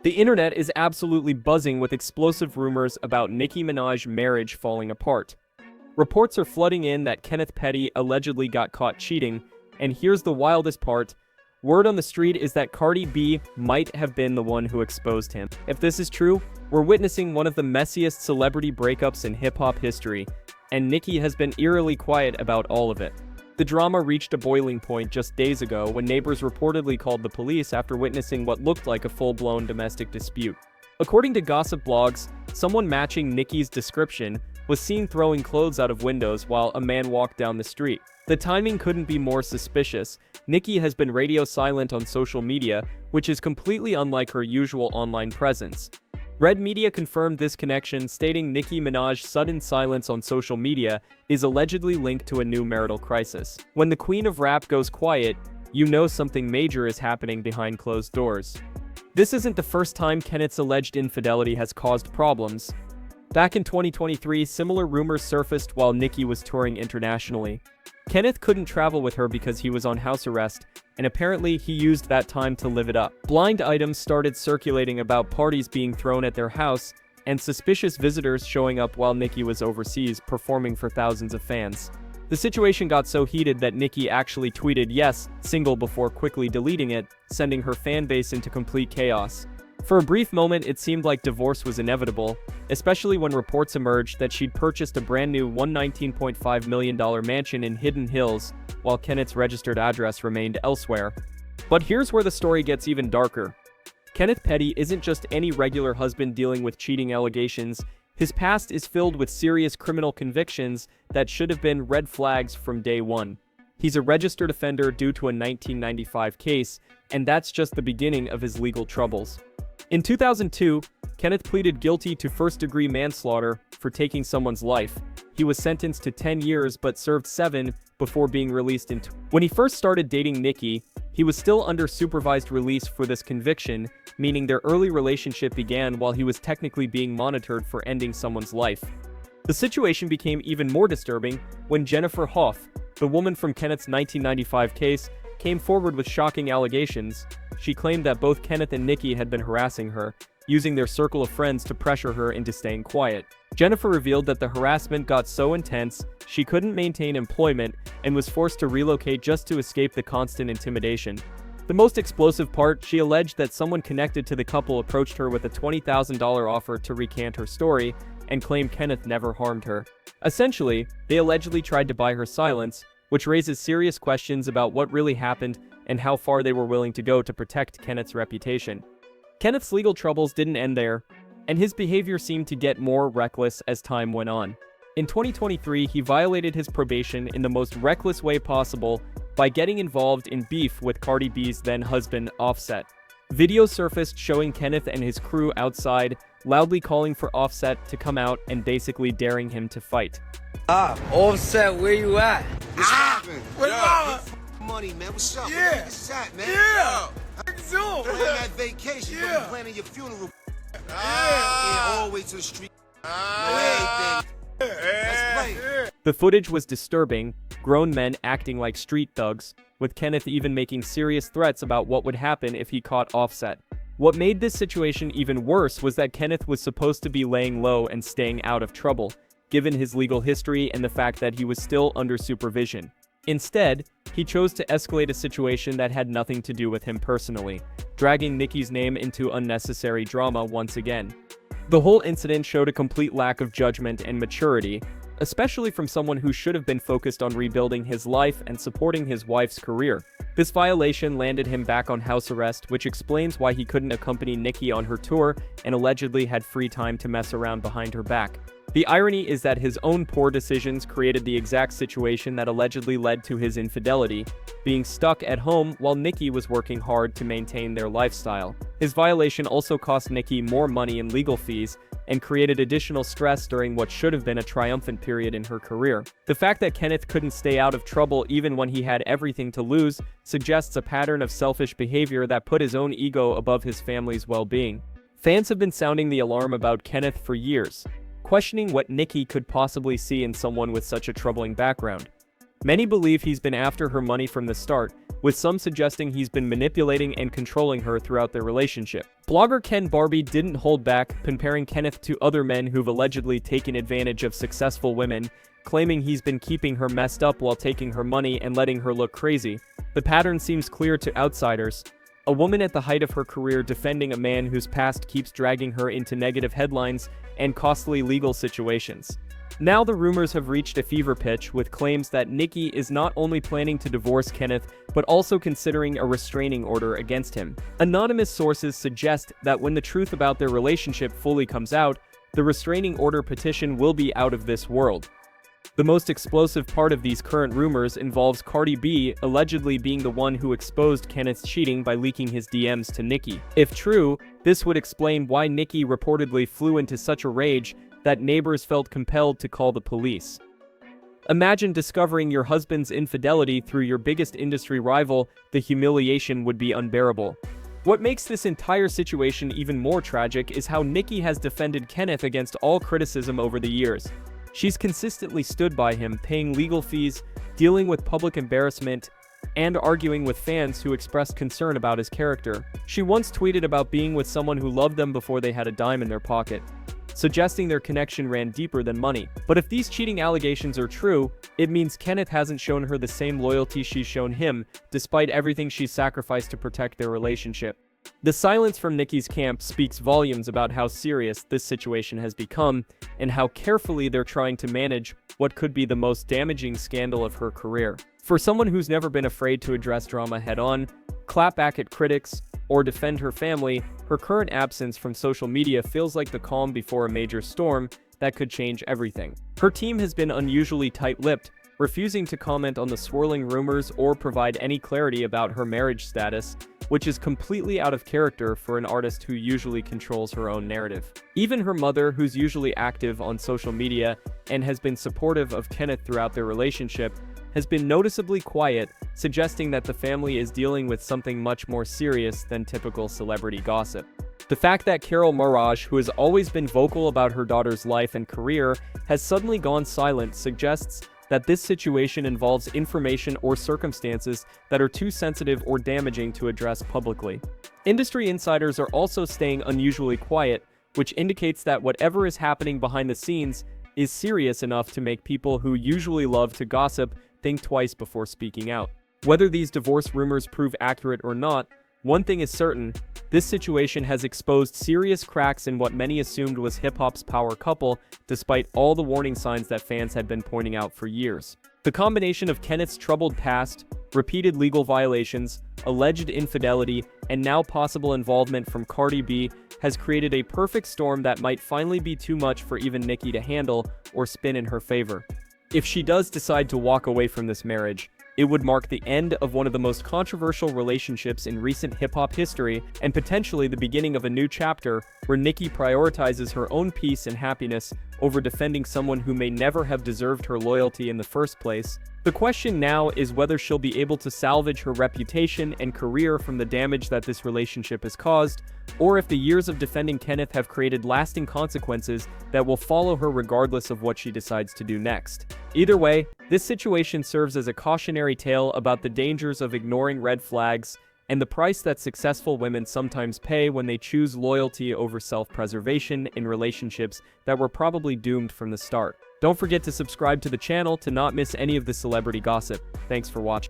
The internet is absolutely buzzing with explosive rumors about Nicki Minaj's marriage falling apart. Reports are flooding in that Kenneth Petty allegedly got caught cheating, and here's the wildest part. Word on the street is that Cardi B might have been the one who exposed him. If this is true, we're witnessing one of the messiest celebrity breakups in hip-hop history, and Nicki has been eerily quiet about all of it. The drama reached a boiling point just days ago when neighbors reportedly called the police after witnessing what looked like a full-blown domestic dispute. According to gossip blogs, someone matching Nicki's description was seen throwing clothes out of windows while a man walked down the street. The timing couldn't be more suspicious. Nicki has been radio silent on social media, which is completely unlike her usual online presence. Red Media confirmed this connection, stating Nicki Minaj's sudden silence on social media is allegedly linked to a new marital crisis. When the queen of rap goes quiet, you know something major is happening behind closed doors. This isn't the first time Kenneth's alleged infidelity has caused problems. Back in 2023, similar rumors surfaced while Nicki was touring internationally. Kenneth couldn't travel with her because he was on house arrest, and apparently he used that time to live it up. Blind items started circulating about parties being thrown at their house, and suspicious visitors showing up while Nicki was overseas performing for thousands of fans. The situation got so heated that Nicki actually tweeted "yes, single" before quickly deleting it, sending her fan base into complete chaos. For a brief moment, it seemed like divorce was inevitable, especially when reports emerged that she'd purchased a brand new $119.5 million mansion in Hidden Hills, while Kenneth's registered address remained elsewhere. But here's where the story gets even darker. Kenneth Petty isn't just any regular husband dealing with cheating allegations. His past is filled with serious criminal convictions that should have been red flags from day one. He's a registered offender due to a 1995 case, and that's just the beginning of his legal troubles. In 2002, Kenneth pleaded guilty to first-degree manslaughter for taking someone's life. He was sentenced to 10 years but served 7 before being released in. When he first started dating Nicki, he was still under supervised release for this conviction, meaning their early relationship began while he was technically being monitored for ending someone's life. The situation became even more disturbing when Jennifer Hoff, the woman from Kenneth's 1995 case, came forward with shocking allegations. She claimed that both Kenneth and Nicki had been harassing her, using their circle of friends to pressure her into staying quiet. Jennifer revealed that the harassment got so intense, she couldn't maintain employment and was forced to relocate just to escape the constant intimidation. The most explosive part, she alleged that someone connected to the couple approached her with a $20,000 offer to recant her story and claimed Kenneth never harmed her. Essentially, they allegedly tried to buy her silence, which raises serious questions about what really happened and how far they were willing to go to protect Kenneth's reputation. Kenneth's legal troubles didn't end there, and his behavior seemed to get more reckless as time went on. In 2023, he violated his probation in the most reckless way possible by getting involved in beef with Cardi B's then-husband, Offset. Videos surfaced showing Kenneth and his crew outside, loudly calling for Offset to come out and basically daring him to fight. Offset, where you at? What's happening? What about? Money, man. What's up? Yeah. Where niggas at, man? Yeah. Plan that vacation. Yeah. You planning your funeral. Yeah. All the way to the street. Everything. Let's play. The footage was disturbing, grown men acting like street thugs, with Kenneth even making serious threats about what would happen if he caught Offset. What made this situation even worse was that Kenneth was supposed to be laying low and staying out of trouble, given his legal history and the fact that he was still under supervision. Instead, he chose to escalate a situation that had nothing to do with him personally, dragging Nicki's name into unnecessary drama once again. The whole incident showed a complete lack of judgment and maturity, especially from someone who should have been focused on rebuilding his life and supporting his wife's career. This violation landed him back on house arrest, which explains why he couldn't accompany Nicki on her tour and allegedly had free time to mess around behind her back. The irony is that his own poor decisions created the exact situation that allegedly led to his infidelity, being stuck at home while Nicki was working hard to maintain their lifestyle. His violation also cost Nicki more money in legal fees and created additional stress during what should have been a triumphant period in her career. The fact that Kenneth couldn't stay out of trouble even when he had everything to lose suggests a pattern of selfish behavior that put his own ego above his family's well-being. Fans have been sounding the alarm about Kenneth for years, questioning what Nicki could possibly see in someone with such a troubling background. Many believe he's been after her money from the start, with some suggesting he's been manipulating and controlling her throughout their relationship. Blogger Ken Barbie didn't hold back, comparing Kenneth to other men who've allegedly taken advantage of successful women, claiming he's been keeping her messed up while taking her money and letting her look crazy. The pattern seems clear to outsiders. A woman at the height of her career defending a man whose past keeps dragging her into negative headlines and costly legal situations. Now the rumors have reached a fever pitch, with claims that Nicki is not only planning to divorce Kenneth, but also considering a restraining order against him. Anonymous sources suggest that when the truth about their relationship fully comes out, the restraining order petition will be out of this world. The most explosive part of these current rumors involves Cardi B allegedly being the one who exposed Kenneth's cheating by leaking his DMs to Nicki. If true, this would explain why Nicki reportedly flew into such a rage that neighbors felt compelled to call the police. Imagine discovering your husband's infidelity through your biggest industry rival. The humiliation would be unbearable. What makes this entire situation even more tragic is how Nicki has defended Kenneth against all criticism over the years. She's consistently stood by him, paying legal fees, dealing with public embarrassment, and arguing with fans who expressed concern about his character. She once tweeted about being with someone who loved them before they had a dime in their pocket, suggesting their connection ran deeper than money. But if these cheating allegations are true, it means Kenneth hasn't shown her the same loyalty she's shown him, despite everything she's sacrificed to protect their relationship. The silence from Nicki's camp speaks volumes about how serious this situation has become, and how carefully they're trying to manage what could be the most damaging scandal of her career. For someone who's never been afraid to address drama head-on, clap back at critics, or defend her family, her current absence from social media feels like the calm before a major storm that could change everything. Her team has been unusually tight-lipped, refusing to comment on the swirling rumors or provide any clarity about her marriage status, which is completely out of character for an artist who usually controls her own narrative. Even her mother, who's usually active on social media and has been supportive of Kenneth throughout their relationship, has been noticeably quiet, suggesting that the family is dealing with something much more serious than typical celebrity gossip. The fact that Carol Maraj, who has always been vocal about her daughter's life and career, has suddenly gone silent suggests that this situation involves information or circumstances that are too sensitive or damaging to address publicly. Industry insiders are also staying unusually quiet, which indicates that whatever is happening behind the scenes is serious enough to make people who usually love to gossip think twice before speaking out. Whether these divorce rumors prove accurate or not, one thing is certain: this situation has exposed serious cracks in what many assumed was hip-hop's power couple, despite all the warning signs that fans had been pointing out for years. The combination of Kenneth's troubled past, repeated legal violations, alleged infidelity, and now possible involvement from Cardi B has created a perfect storm that might finally be too much for even Nicki to handle or spin in her favor. If she does decide to walk away from this marriage, it would mark the end of one of the most controversial relationships in recent hip-hop history, and potentially the beginning of a new chapter where Nicki prioritizes her own peace and happiness over defending someone who may never have deserved her loyalty in the first place. The question now is whether she'll be able to salvage her reputation and career from the damage that this relationship has caused, or if the years of defending Kenneth have created lasting consequences that will follow her regardless of what she decides to do next. Either way, this situation serves as a cautionary tale about the dangers of ignoring red flags and the price that successful women sometimes pay when they choose loyalty over self-preservation in relationships that were probably doomed from the start. Don't forget to subscribe to the channel to not miss any of the celebrity gossip. Thanks for watching.